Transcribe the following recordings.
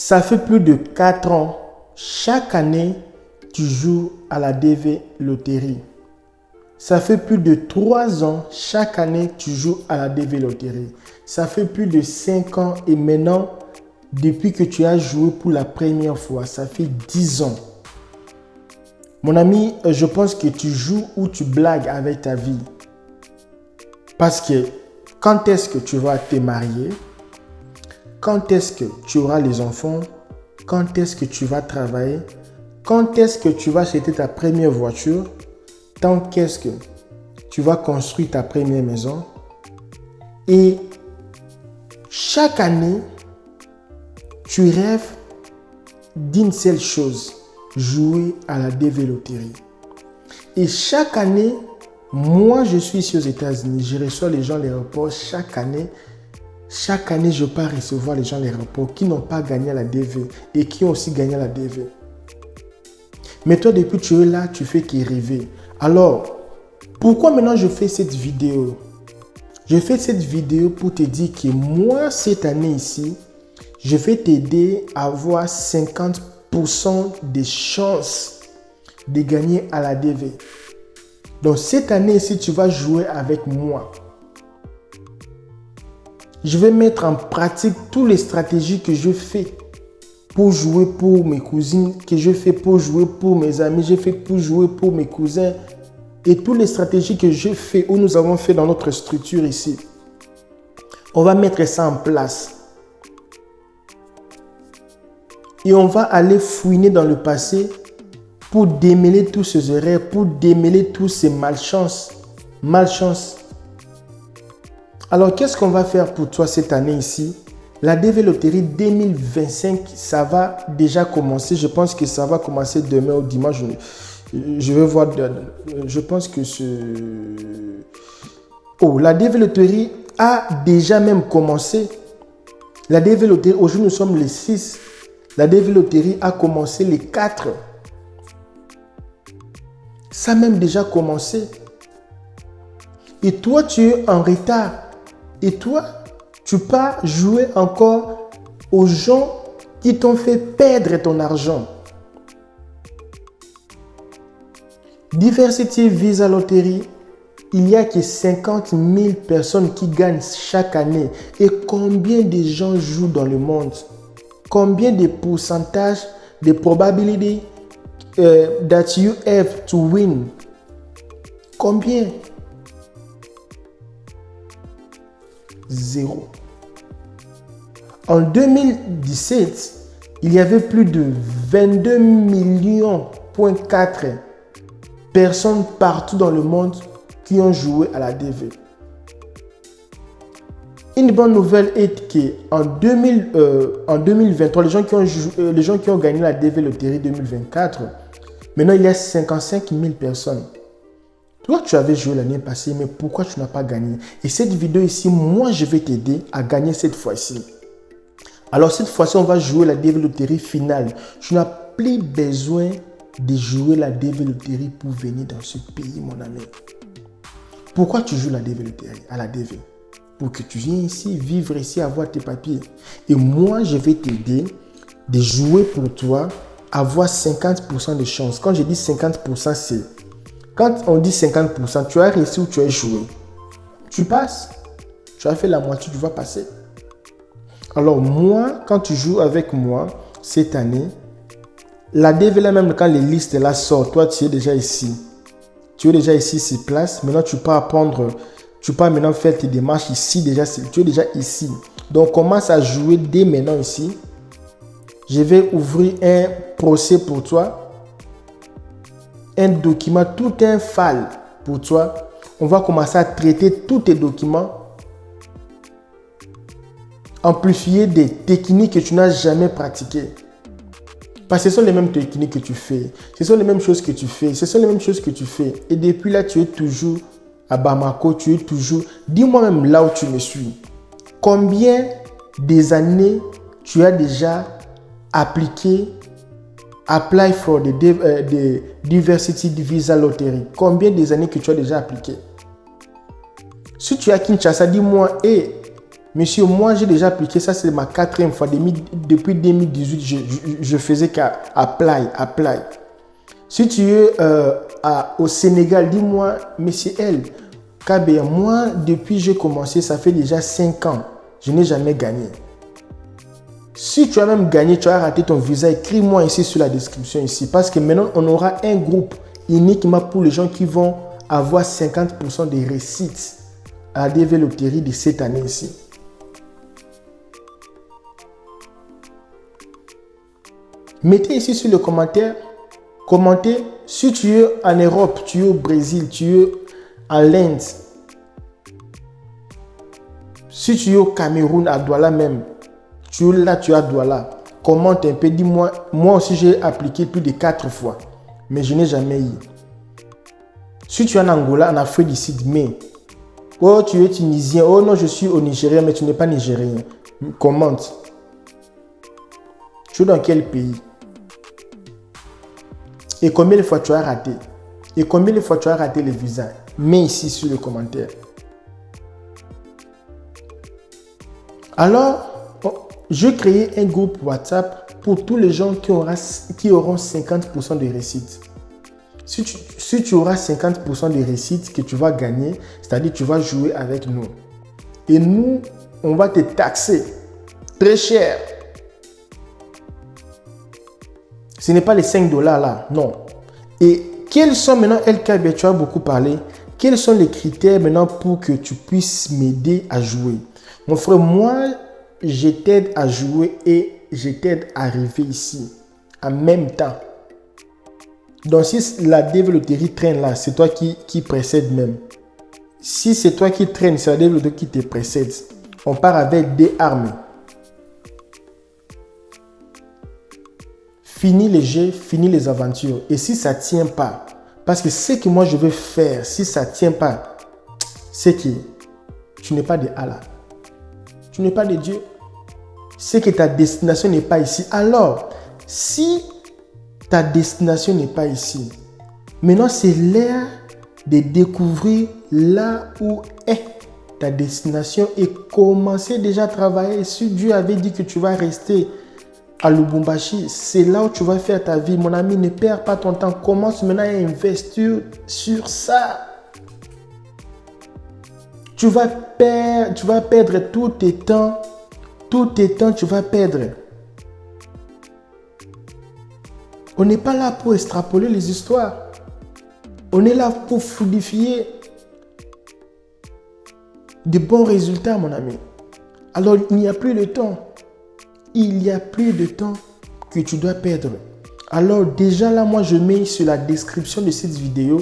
Ça fait plus de 4 ans, chaque année, tu joues à la DV Loterie. Ça fait plus de 3 ans, chaque année, tu joues à la DV Loterie. Ça fait plus de 5 ans et maintenant, depuis que tu as joué pour la première fois, ça fait 10 ans. Mon ami, je pense que tu joues ou tu blagues avec ta vie. Parce que quand est-ce que tu vas te marier? Quand est-ce que tu auras les enfants? Quand est-ce que tu vas travailler? Quand est-ce que tu vas acheter ta première voiture? Quand est-ce que tu vas construire ta première maison? Et chaque année, tu rêves d'une seule chose, jouer à la DV Loterie. Et chaque année, moi je suis ici aux États-Unis, je reçois les gens à l'aéroport chaque année. Chaque année, je pars recevoir les gens à l'aéroport qui n'ont pas gagné à la DV et qui ont aussi gagné à la DV. Mais toi, depuis que tu es là, tu fais que rêver. Alors, pourquoi maintenant je fais cette vidéo? Je fais cette vidéo pour te dire que moi, cette année ici, je vais t'aider à avoir 50% des chances de gagner à la DV. Donc, cette année ici, tu vas jouer avec moi. Je vais mettre en pratique toutes les stratégies que je fais pour jouer pour mes cousines, que je fais pour jouer pour mes amis, je fais pour jouer pour mes cousins. Et toutes les stratégies que je fais ou nous avons fait dans notre structure ici. On va mettre ça en place. Et on va aller fouiner dans le passé pour démêler tous ces erreurs, pour démêler tous ces malchances. Alors, qu'est-ce qu'on va faire pour toi cette année ici? La DV Loterie 2025, ça va déjà commencer. Je pense que ça va commencer demain ou dimanche. Je vais voir. Je pense que la DV Loterie a déjà même commencé. La DV Loterie, aujourd'hui nous sommes les 6. La DV Loterie a commencé les 4. Ça a même déjà commencé. Et toi, tu es en retard. Et toi, tu pars jouer encore aux gens qui t'ont fait perdre ton argent. Diversity Visa Lottery, il y a que 50 000 personnes qui gagnent chaque année. Et combien de gens jouent dans le monde? Combien de pourcentages de probability that you have to win? Combien? 0. En 2017, il y avait plus de 22,4 millions personnes partout dans le monde qui ont joué à la DV. Une bonne nouvelle est qu'en 2023, les gens qui ont gagné la DV Loterie 2024, maintenant il y a 55 000 personnes. Toi, tu avais joué l'année passée, mais pourquoi tu n'as pas gagné? Et cette vidéo ici, moi, je vais t'aider à gagner cette fois-ci. Alors, cette fois-ci, on va jouer la DV Loterie finale. Tu n'as plus besoin de jouer la DV Loterie pour venir dans ce pays, mon ami. Pourquoi tu joues la DV Loterie à la DV? Pour que tu viennes ici, vivre ici, avoir tes papiers. Et moi, je vais t'aider de jouer pour toi, avoir 50% de chance. Quand je dis 50%, c'est... Quand on dit 50%, tu as réussi ou tu as échoué. Tu passes. Tu as fait la moitié, tu vas passer. Alors moi, quand tu joues avec moi, cette année, la DV là même quand les listes là sortent, toi tu es déjà ici. Tu es déjà ici sur place. Maintenant tu pars maintenant faire tes démarches ici déjà. Tu es déjà ici. Donc commence à jouer dès maintenant ici. Je vais ouvrir un procès pour toi. Un document, tout un file pour toi. On va commencer à traiter tous tes documents. Amplifier des techniques que tu n'as jamais pratiquées. Parce que ce sont les mêmes techniques que tu fais. Ce sont les mêmes choses que tu fais. Ce sont les mêmes choses que tu fais. Et depuis là, tu es toujours à Bamako. Tu es toujours... Dis-moi même là où tu me suis. Combien des années tu as déjà appliqué Apply for the Diversity Visa Lottery. Combien des années que tu as déjà appliqué? Si tu es à Kinshasa, dis-moi, Monsieur, moi, j'ai déjà appliqué ça, c'est ma 4e fois. Depuis 2018, je faisais qu'à apply. Si tu es au Sénégal, dis-moi, monsieur L, KB, moi, depuis que j'ai commencé, ça fait déjà 5 ans. Je n'ai jamais gagné. Si tu as même gagné, tu as raté ton visa, écris-moi ici sur la description ici. Parce que maintenant, on aura un groupe uniquement pour les gens qui vont avoir 50% des réussites à la DV Loterie de cette année ici. Mettez ici sur le commentaire, commentez si tu es en Europe, tu es au Brésil, tu es en l'Inde, si tu es au Cameroun, à Douala même, tu es là, tu es à Douala, commente un peu, dis-moi, moi aussi j'ai appliqué plus de 4 fois, mais je n'ai jamais eu. Si tu es en Angola, en Afrique du Sud, mais, oh tu es tunisien, oh non je suis au Nigeria, mais tu n'es pas nigérien, commente. Tu es dans quel pays? Et combien de fois tu as raté? Et combien de fois tu as raté les visas? Mets ici sur le commentaire. Alors, je crée un groupe WhatsApp pour tous les gens qui auront 50% de réussite. Si tu auras 50% de réussite que tu vas gagner, c'est-à-dire tu vas jouer avec nous. Et nous, on va te taxer très cher. Ce n'est pas les 5 $ là, non. Et quels sont maintenant, LKB, tu as beaucoup parlé, quels sont les critères maintenant pour que tu puisses m'aider à jouer? Mon frère, moi, je t'aide à jouer et je t'aide à arriver ici en même temps. Donc, si la DV Loterie traîne là, c'est toi qui précède même. Si c'est toi qui traîne, c'est la DV Loterie qui te précède. On part avec des armes. Finis les jeux, finis les aventures. Et si ça ne tient pas, parce que ce que moi je veux faire, si ça ne tient pas, c'est que tu n'es pas de Allah. Tu n'es pas de Dieu. C'est que ta destination n'est pas ici. Alors, si ta destination n'est pas ici, maintenant c'est l'heure de découvrir là où est ta destination et commencer déjà à travailler. Si Dieu avait dit que tu vas rester à Lubumbashi, c'est là où tu vas faire ta vie. Mon ami, ne perds pas ton temps. Commence maintenant à investir sur ça. Tu vas perdre tout tes temps. Tout tes temps, tu vas perdre. On n'est pas là pour extrapoler les histoires. On est là pour fluidifier de bons résultats, mon ami. Alors, il n'y a plus de temps. Il n'y a plus de temps que tu dois perdre. Alors déjà là, moi je mets sur la description de cette vidéo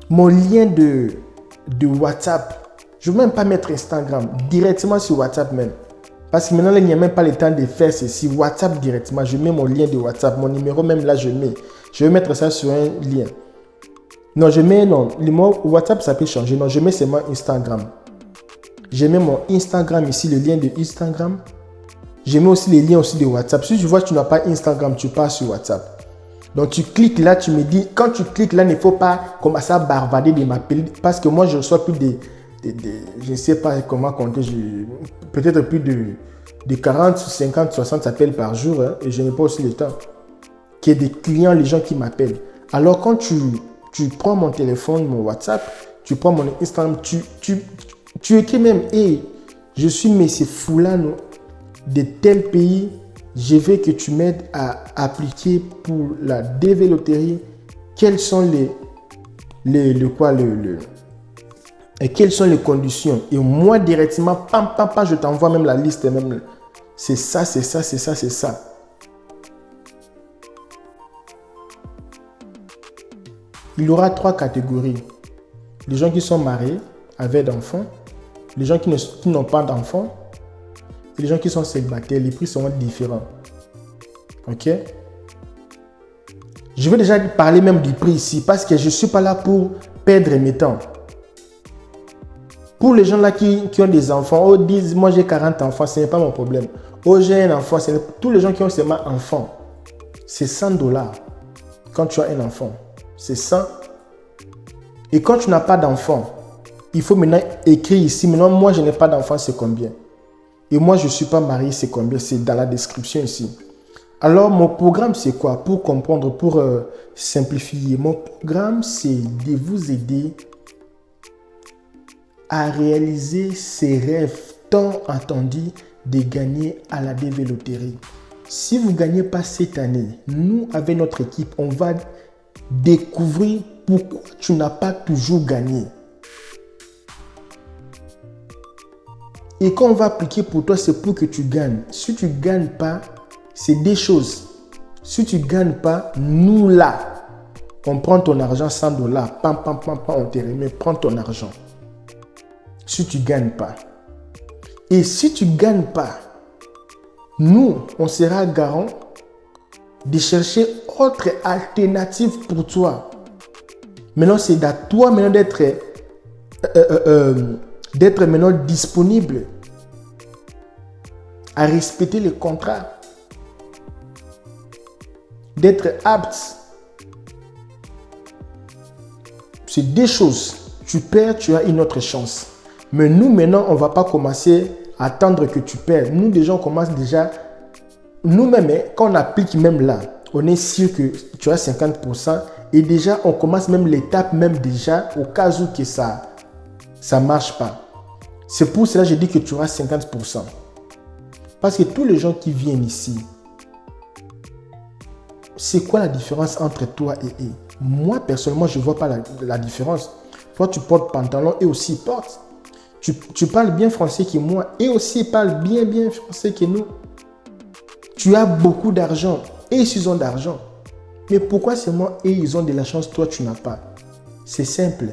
mon lien de WhatsApp. Je ne vais même pas mettre Instagram, directement sur WhatsApp même. Parce que maintenant, il n'y a même pas le temps de faire ceci. WhatsApp directement, je mets mon lien de WhatsApp, mon numéro même là, je mets. Je vais mettre ça sur un lien. Non, le mot WhatsApp ça peut changer. Non, je mets seulement Instagram. Je mets mon Instagram ici, le lien de Instagram. Je mets aussi les liens aussi de WhatsApp. Si tu vois que tu n'as pas Instagram, tu pars sur WhatsApp. Donc tu cliques là, tu me dis, quand tu cliques là, il ne faut pas commencer à barbader de m'appeler. Parce que moi, je reçois plus je ne sais pas comment compter, peut-être plus de 40, 50, 60 appels par jour. Hein, et je n'ai pas aussi le temps. Qu'il y ait des clients, les gens qui m'appellent. Alors quand tu prends mon téléphone, mon WhatsApp, tu prends mon Instagram, tu écris même, hey, je suis Monsieur Fulano de tel pays, je veux que tu m'aides à appliquer pour la DV Loterie. Quelles sont et quelles sont les conditions? Et moi directement, pam, je t'envoie même la liste. Même, c'est ça, c'est ça, c'est ça, c'est ça. Il y aura 3 catégories. Les gens qui sont mariés, avec d'enfants, les gens qui n'ont pas d'enfants, et les gens qui sont célibataires. Les prix seront différents. Ok? Je vais déjà parler même du prix ici, parce que je ne suis pas là pour perdre mes temps. Pour les gens là qui ont des enfants, oh, disent, moi j'ai 40 enfants, ce n'est pas mon problème. Oh, j'ai un enfant, tous les gens qui ont seulement enfants, c'est 100 $. Quand tu as un enfant, c'est 100. Et quand tu n'as pas d'enfant, Il faut maintenant écrire ici. Maintenant, moi, je n'ai pas d'enfant, c'est combien? Et moi, je ne suis pas marié, c'est combien? C'est dans la description ici. Alors, mon programme, c'est quoi? Pour comprendre, pour simplifier, mon programme, c'est de vous aider à réaliser ces rêves tant entendus de gagner à la DV Loterie. Si vous ne gagnez pas cette année, nous, avec notre équipe, on va découvrir pourquoi tu n'as pas toujours gagné. Et quand on va appliquer pour toi, c'est pour que tu gagnes. Si tu ne gagnes pas, c'est des choses. Si tu ne gagnes pas, nous là, on prend ton argent, $100, pam, pam, pam, pam, on te remet, prends ton argent. Si tu ne gagnes pas. Et si tu ne gagnes pas, nous, on sera garant de chercher autre alternative pour toi. Maintenant, c'est à toi maintenant d'être maintenant disponible à respecter les contrats, d'être apte. C'est des choses. Tu perds, tu as une autre chance. Mais nous, maintenant, on ne va pas commencer à attendre que tu perds. Nous, déjà, on commence déjà. Nous-mêmes, quand on applique même là, on est sûr que tu as 50%. Et déjà, on commence même l'étape, même déjà, au cas où que ça ne marche pas. C'est pour cela que je dis que tu auras 50%. Parce que tous les gens qui viennent ici, c'est quoi la différence entre toi et eux? Moi, personnellement, je ne vois pas la différence. Toi, tu portes pantalon et aussi porte. Tu parles bien français que moi et aussi parle bien français que nous. Tu as beaucoup d'argent et ils ont d'argent. Mais pourquoi c'est moi et ils ont de la chance, toi tu n'as pas? C'est simple.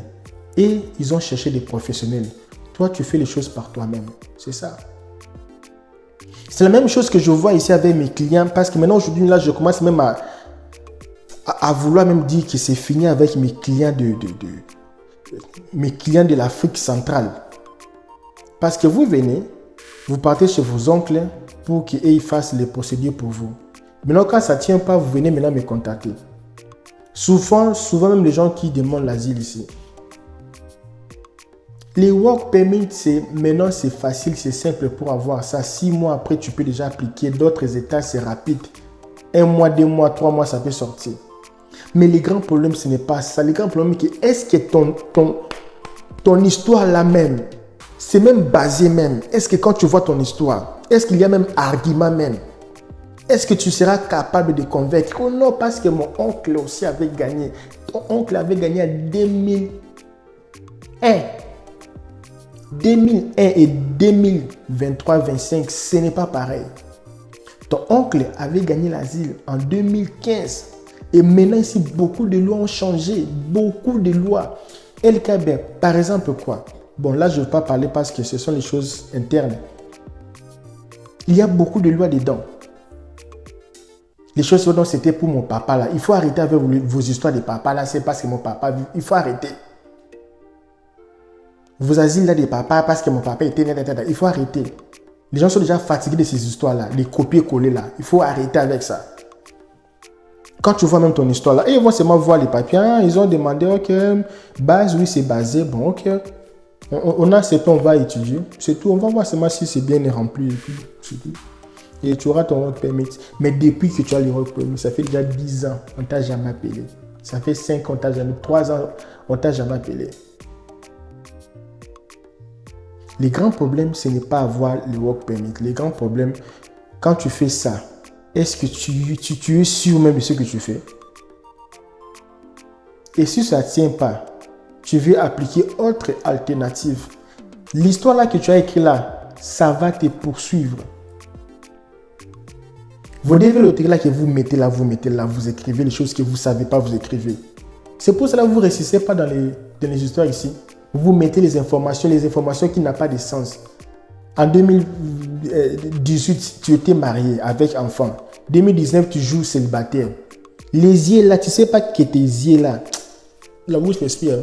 Et ils ont cherché des professionnels. Toi, tu fais les choses par toi-même. C'est ça. C'est la même chose que je vois ici avec mes clients parce que maintenant, aujourd'hui, là, je commence même à vouloir même dire que c'est fini avec mes clients mes clients de l'Afrique centrale. Parce que vous venez, vous partez chez vos oncles pour qu'ils fassent les procédures pour vous. Maintenant, quand ça ne tient pas, vous venez maintenant me contacter. Souvent même les gens qui demandent l'asile ici. Les work permits, maintenant c'est facile, c'est simple pour avoir ça. 6 mois après, tu peux déjà appliquer. D'autres états, c'est rapide. 1 mois, 2 mois, 3 mois, ça peut sortir. Mais le grand problème, ce n'est pas ça. Le grand problème, c'est que est-ce que ton histoire là même, c'est même basé même. Est-ce que quand tu vois ton histoire, est-ce qu'il y a même argument même? Est-ce que tu seras capable de convaincre? Oh non, parce que mon oncle aussi avait gagné. Ton oncle avait gagné en 2001. 2001 et 2023-25, ce n'est pas pareil. Ton oncle avait gagné l'asile en 2015. Et maintenant, ici, beaucoup de lois ont changé. Beaucoup de lois. LKB, par exemple, quoi? Bon, là, je ne vais pas parler parce que ce sont les choses internes. Il y a beaucoup de lois dedans. Les choses dont c'était pour mon papa là. Il faut arrêter avec vos histoires de papa là. C'est parce que mon papa... Il faut arrêter. Vos asiles là de papa parce que mon papa était... Il faut arrêter. Les gens sont déjà fatigués de ces histoires là. Les copier-coller là. Il faut arrêter avec ça. Quand tu vois même ton histoire là, et ils vont seulement voir les papiers. Hein, ils ont demandé, ok, base, oui, c'est basé. Bon, ok. On a ce temps, on va étudier. C'est tout. On va voir seulement si c'est bien rempli. Et puis, c'est tout. Et tu auras ton work permit. Mais depuis que tu as le work permit, ça fait déjà 10 ans, on ne t'a jamais appelé. Ça fait 5 ans, on t'a jamais, 3 ans, on ne t'a jamais appelé. Les grands problèmes, ce n'est pas avoir le work permit. Les grands problèmes, quand tu fais ça, est-ce que tu es sûr même de ce que tu fais? Et si ça ne tient pas, tu veux appliquer autre alternative. L'histoire là que tu as écrite là, ça va te poursuivre. Vous devez le là que vous mettez là, vous écrivez les choses que vous ne savez pas, vous écrivez. C'est pour cela que vous ne réussissez pas dans les histoires ici. Vous mettez les informations qui n'ont pas de sens. En 2018, tu étais marié avec enfant. 2019, tu joues célibataire. Les yeux là, tu ne sais pas que tes yeux là. La bouche m'expire.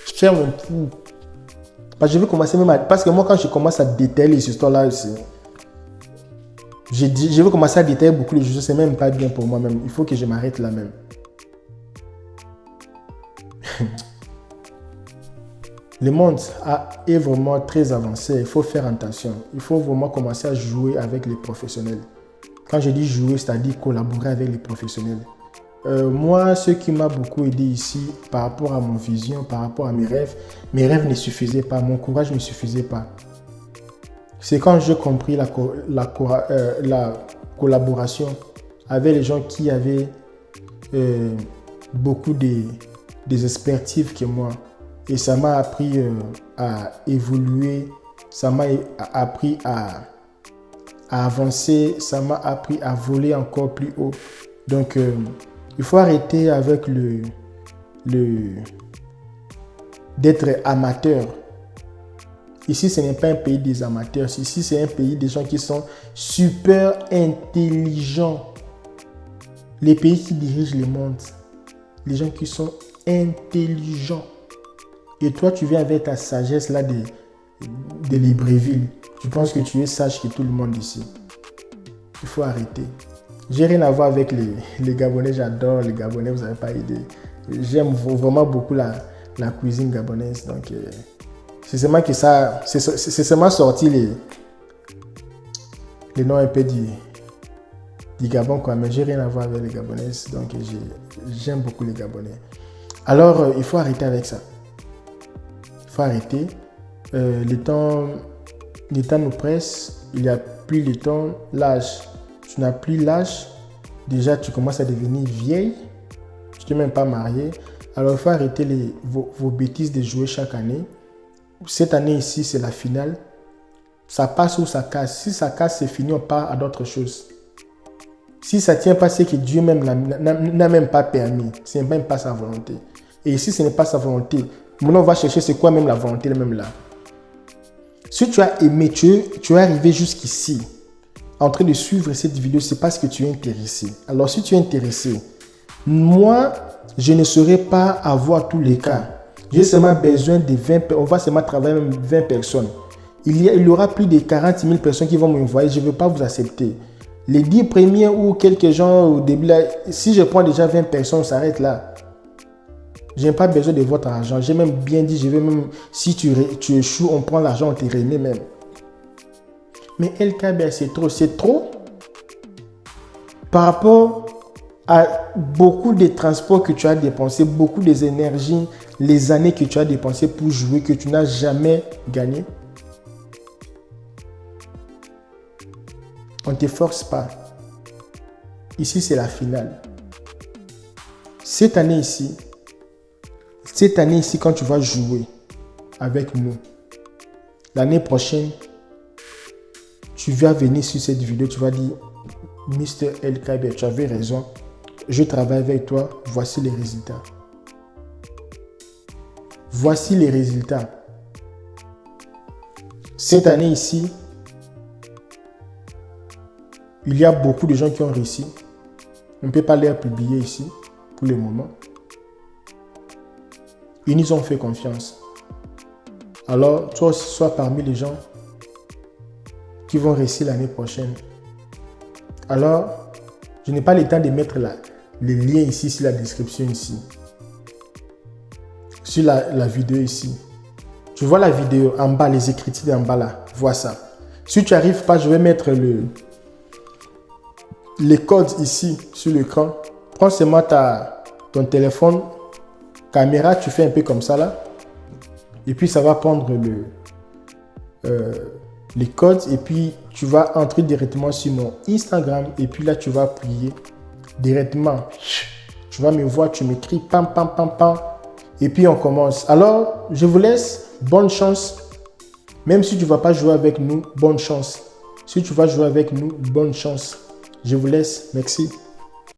Je ferme un coup. Parce que je vais commencer même à... Parce que moi, quand je commence à détailler les histoires là, je vais commencer à détailler beaucoup les choses. C'est même pas bien pour moi-même. Il faut que je m'arrête là même. Le monde est vraiment très avancé. Il faut faire attention. Il faut vraiment commencer à jouer avec les professionnels. Quand je dis jouer, c'est-à-dire collaborer avec les professionnels. Moi, ce qui m'a beaucoup aidé ici, par rapport à mon vision, par rapport à mes rêves ne suffisaient pas, mon courage ne suffisait pas. C'est quand j'ai compris la collaboration avec les gens qui avaient beaucoup des expertises que moi. Et ça m'a appris à évoluer, ça m'a appris à avancer, ça m'a appris à voler encore plus haut. Donc, il faut arrêter avec d'être amateur. Ici, ce n'est pas un pays des amateurs. Ici, c'est un pays des gens qui sont super intelligents. Les pays qui dirigent le monde. Les gens qui sont intelligents. Et toi, tu viens avec ta sagesse là de Libreville. Tu penses que tu es sage que tout le monde ici. Il faut arrêter. J'ai rien à voir avec les Gabonais. J'adore les Gabonais, vous n'avez pas idée. J'aime vraiment beaucoup la cuisine gabonaise. Donc, c'est seulement que ça, c'est seulement sorti les noms un peu du Gabon, quoi. Mais j'ai rien à voir avec les Gabonaises. Donc, j'aime beaucoup les Gabonais. Alors, il faut arrêter avec ça. Il faut arrêter. Le temps nous presse. Il n'y a plus le temps, l'âge. Tu n'as plus l'âge. Déjà, tu commences à devenir vieille. Tu t'es même pas marié. Alors, il faut arrêter vos bêtises de jouer chaque année. Cette année ici, c'est la finale. Ça passe ou ça casse. Si ça casse, c'est fini, on part à d'autres choses. Si ça ne tient pas, c'est que Dieu même n'a même pas permis. Ce n'est même pas sa volonté. Et ici, ce n'est pas sa volonté. Maintenant, on va chercher c'est quoi même la volonté, même là. Si tu as aimé, tu es arrivé jusqu'ici, en train de suivre cette vidéo, c'est parce que tu es intéressé. Alors, si tu es intéressé, moi, je ne saurais pas avoir tous les cas. J'ai seulement besoin de 20, on va seulement travailler même 20 personnes. Il y aura plus de 40 000 personnes qui vont m'envoyer, je ne veux pas vous accepter. Les 10 premiers ou quelques gens au début, là, si je prends déjà 20 personnes, on s'arrête là. Je n'ai pas besoin de votre argent. J'ai même bien dit, je vais même, si tu échoues, on prend l'argent, on te remet même. Mais LKB, c'est trop. Par rapport à beaucoup de transports que tu as dépensé, beaucoup des énergies, les années que tu as dépensées pour jouer, que tu n'as jamais gagné. On ne te force pas. Ici, c'est la finale. Cette année ici, quand tu vas jouer avec nous, l'année prochaine, tu vas venir sur cette vidéo, tu vas dire, Mr. LKB, tu avais raison, je travaille avec toi, voici les résultats. Voici les résultats. Cette année ici, il y a beaucoup de gens qui ont réussi. On ne peut pas les publier ici, pour le moment. Ils nous ont fait confiance. Alors, toi aussi, sois parmi les gens qui vont réussir l'année prochaine. Alors, je n'ai pas le temps de mettre les liens ici, sur la description ici. Sur la vidéo ici. Tu vois la vidéo en bas, les écritures en bas là. Vois ça. Si tu n'arrives pas, je vais mettre les codes ici sur l'écran. Prends seulement ton téléphone, caméra, tu fais un peu comme ça là. Et puis ça va prendre les codes et puis tu vas entrer directement sur mon Instagram et puis là tu vas appuyer directement. Tu vas me voir, tu m'écris pam pam pam pam et puis on commence. Alors je vous laisse, bonne chance. Même si tu ne vas pas jouer avec nous, bonne chance. Si tu vas jouer avec nous, bonne chance. Je vous laisse, merci.